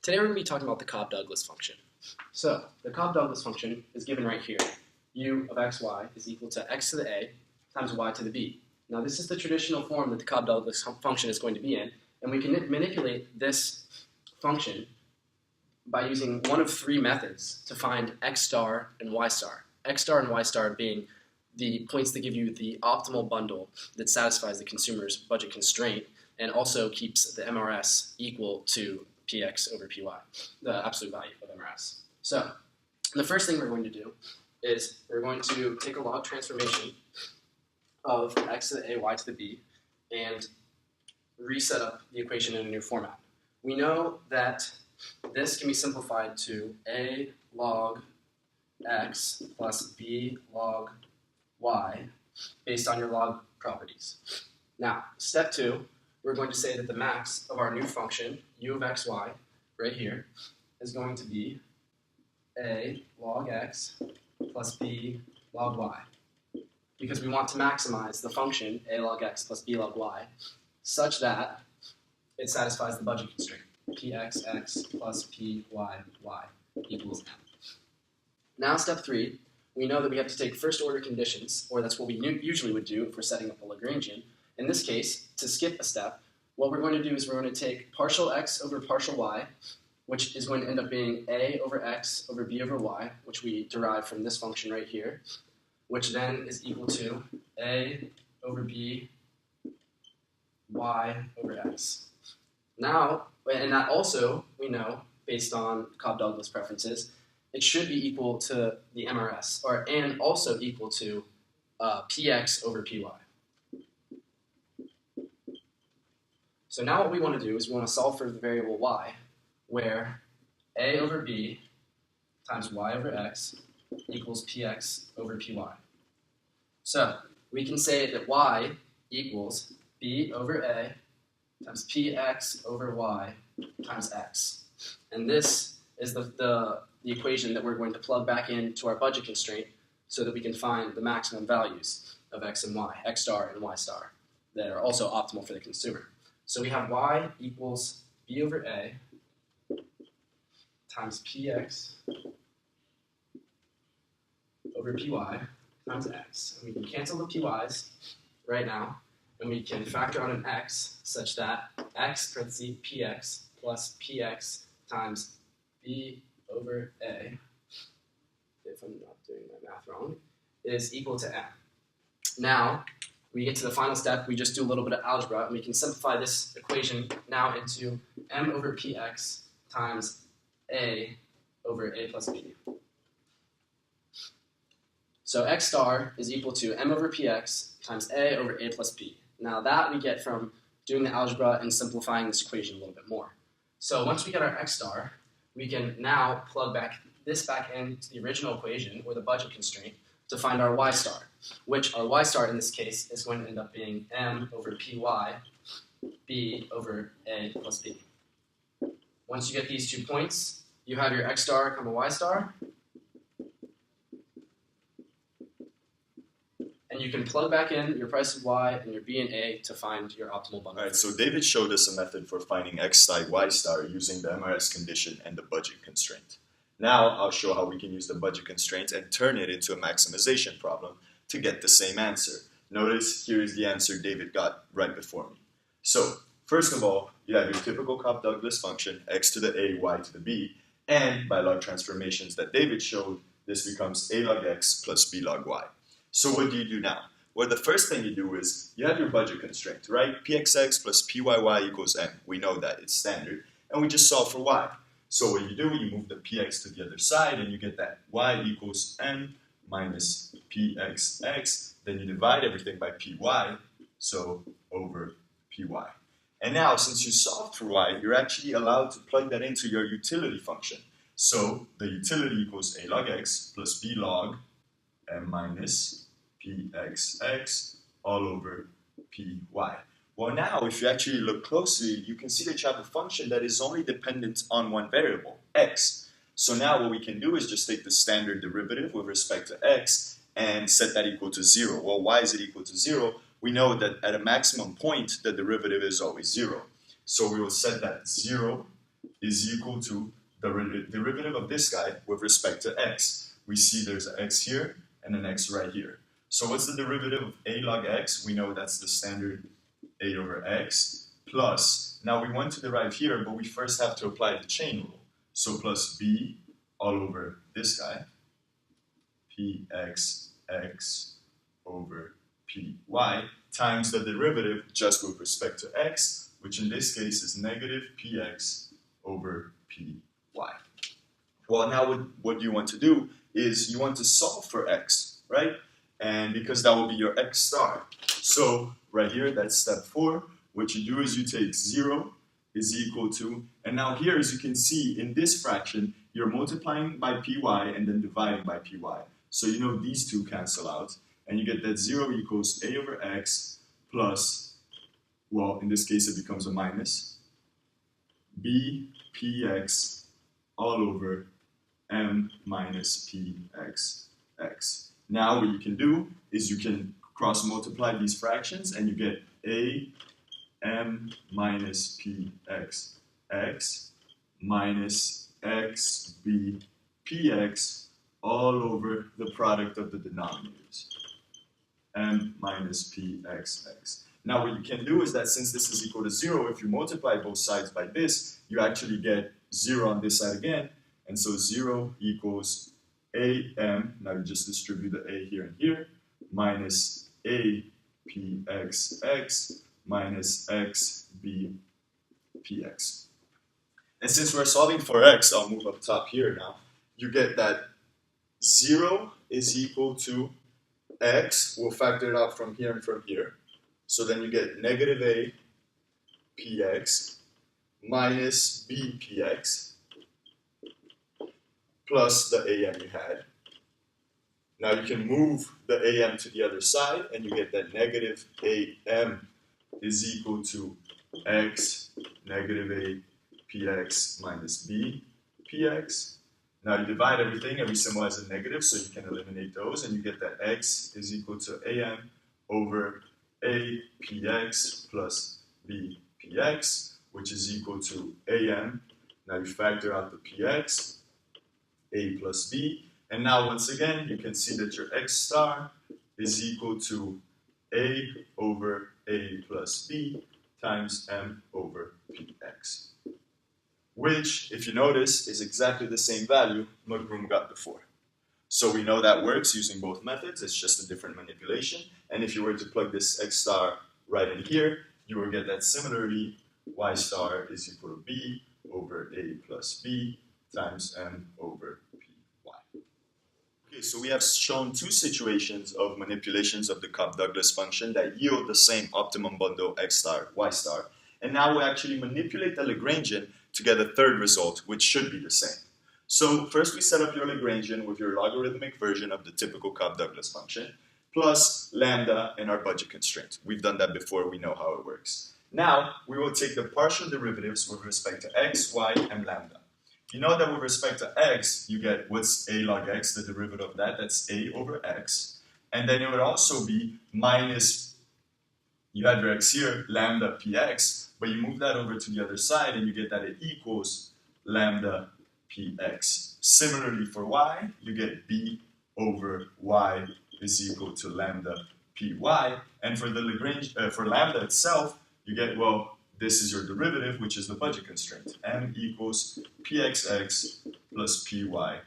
Today we're going to be talking about the Cobb-Douglas function. So, the Cobb-Douglas function is given right here. U of xy is equal to x to the a times y to the b. Now this is the traditional form that the Cobb-Douglas function is going to be in, and we can manipulate this function by using one of three methods to find x star and y star. X star and y star being the points that give you the optimal bundle that satisfies the consumer's budget constraint and also keeps the MRS equal to px over py, the absolute value of MRS. So the first thing we're going to do is we're going to take a log transformation of x to the a, y to the b, and reset up the equation in a new format. We know that this can be simplified to a log x plus b log y based on your log properties. Now, step 2, we're going to say that the max of our new function, u of xy, right here, is going to be a log x plus b log y, because we want to maximize the function a log x plus b log y such that it satisfies the budget constraint, pxx plus pyy equals m. Now step 3, we know that we have to take first order conditions, or that's what we usually would do if we're setting up a Lagrangian. In this case, to skip a step, what we're going to do is we're going to take partial x over partial y, which is going to end up being a over x over b over y, which we derive from this function right here, which then is equal to a over b y over x. Now, and that also, we know, based on Cobb-Douglas preferences, it should be equal to the MRS, and also equal to px over py. So now what we want to do is we want to solve for the variable y, where a over b times y over x equals px over py. So we can say that y equals b over a times px over y times x. And this is the equation that we're going to plug back into our budget constraint so that we can find the maximum values of x and y, x star and y star, that are also optimal for the consumer. So we have y equals b over a times px over py times x. And we can cancel the py's right now, and we can factor out an x such that x parentheses px plus px times b over a, if I'm not doing my math wrong, is equal to m. Now, we get to the final step, we just do a little bit of algebra, and we can simplify this equation now into m over px times a over a plus b. So x star is equal to m over px times a over a plus b. Now that we get from doing the algebra and simplifying this equation a little bit more. So once we get our x star, we can now plug this back into the original equation, or the budget constraint, to find our y star, which our y star in this case is going to end up being m over py, b over a plus b. Once you get these 2 points, you have your x star, y star, and you can plug back in your price of y and your b and a to find your optimal bundle. All right, so David showed us a method for finding x star, y star using the MRS condition and the budget constraint. Now I'll show how we can use the budget constraint and turn it into a maximization problem to get the same answer. Notice here is the answer David got right before me. So first of all, you have your typical Cobb-Douglas function, x to the a, y to the b, and by log transformations that David showed, this becomes a log x plus b log y. So what do you do now? Well, the first thing you do is you have your budget constraint, right? pxx plus pyy equals m. We know that, it's standard. And we just solve for y. So what you do, you move the px to the other side, and you get that y equals m minus pxx. Then you divide everything by py, so over py. And now, since you solved for y, you're actually allowed to plug that into your utility function. So the utility equals a log x plus b log m minus pxx all over py. Well, now, if you actually look closely, you can see that you have a function that is only dependent on one variable, x. So now what we can do is just take the standard derivative with respect to x and set that equal to 0. Well, why is it equal to 0? We know that at a maximum point, the derivative is always 0. So we will set that 0 is equal to the derivative of this guy with respect to x. We see there's an x here and an x right here. So what's the derivative of a log x? We know that's the standard a over x plus, now we want to derive here, but we first have to apply the chain rule. So plus b all over this guy, pxx over py, times the derivative just with respect to x, which in this case is negative px over py. Well, now what you want to do is you want to solve for x, right? And because that will be your x star. So right here, that's step 4. What you do is you take 0 is equal to, and now here, as you can see, in this fraction, you're multiplying by py and then dividing by py. So you know these two cancel out, and you get that 0 equals a over x plus, well, in this case, it becomes a minus, b px all over m minus pxx. Now what you can do is you can cross multiply these fractions and you get a m minus pxx minus x b px all over the product of the denominators, m minus pxx. Now what you can do is that since this is equal to 0, if you multiply both sides by this, you actually get 0 on this side again, and so 0 equals am, now you just distribute the a here and here, minus a pxx minus x b px. And since we're solving for x, I'll move up top here now, you get that 0 is equal to x, we'll factor it out from here and from here, so then you get negative a px minus b px plus the am you had. Now you can move the am to the other side and you get that negative am is equal to x negative a px minus b px. Now you divide everything and we symbolize a negative so you can eliminate those and you get that x is equal to am over a px plus b px, which is equal to am. Now you factor out the px, a plus b, and now once again you can see that your x star is equal to a over a plus b times m over px, which, if you notice, is exactly the same value McBroom got before. So we know that works using both methods, it's just a different manipulation, and if you were to plug this x star right in here, you will get that similarly y star is equal to b over a plus b times m over py. Okay, so we have shown two situations of manipulations of the Cobb-Douglas function that yield the same optimum bundle x star, y star, and now we actually manipulate the Lagrangian to get a third result, which should be the same. So first we set up your Lagrangian with your logarithmic version of the typical Cobb-Douglas function, plus lambda and our budget constraint. We've done that before, we know how it works. Now, we will take the partial derivatives with respect to x, y, and lambda. You know that with respect to x, you get what's a log x, the derivative of that, that's a over x. And then it would also be minus, you have your x here, lambda px, but you move that over to the other side and you get that it equals lambda px. Similarly for y, you get b over y is equal to lambda py. And for the Lagrange, for lambda itself, you get, well, this is your derivative, which is the budget constraint. M equals pxx plus pyy.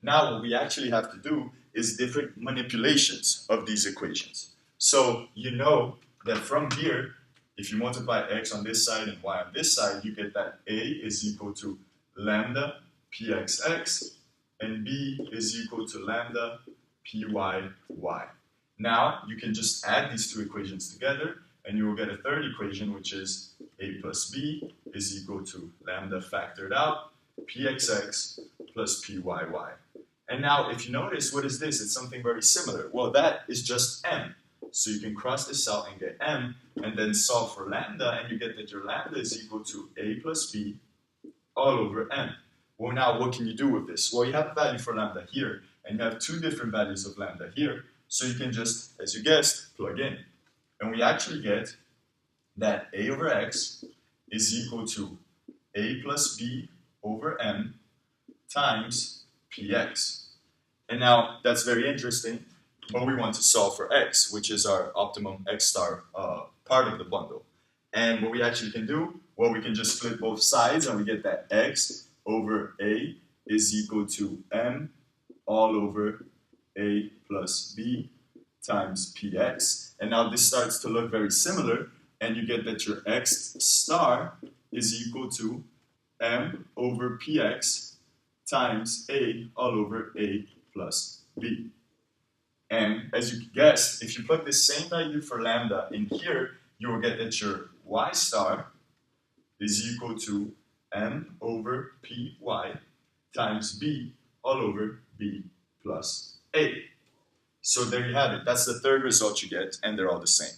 Now what we actually have to do is different manipulations of these equations. So you know that from here, if you multiply x on this side and y on this side, you get that a is equal to lambda pxx and b is equal to lambda pyy. Now you can just add these two equations together and you will get a third equation, which is a plus b is equal to lambda factored out pxx plus pyy. And now if you notice, what is this? It's something very similar. Well, that is just m. So you can cross this out and get m, and then solve for lambda, and you get that your lambda is equal to a plus b all over m. Well, now what can you do with this? Well, you have a value for lambda here, and you have two different values of lambda here, so you can just, as you guessed, plug in. And we actually get that a over x is equal to a plus b over m times px. And now that's very interesting, but we want to solve for x, which is our optimum x star part of the bundle. And what we actually can do, well, we can just split both sides and we get that x over a is equal to m all over a plus b times px. And now this starts to look very similar, and you get that your x star is equal to m over px times a all over a plus b. And as you guessed, if you plug the same value for lambda in here, you will get that your y star is equal to m over py times b all over b plus a. So there you have it. That's the third result you get, and they're all the same.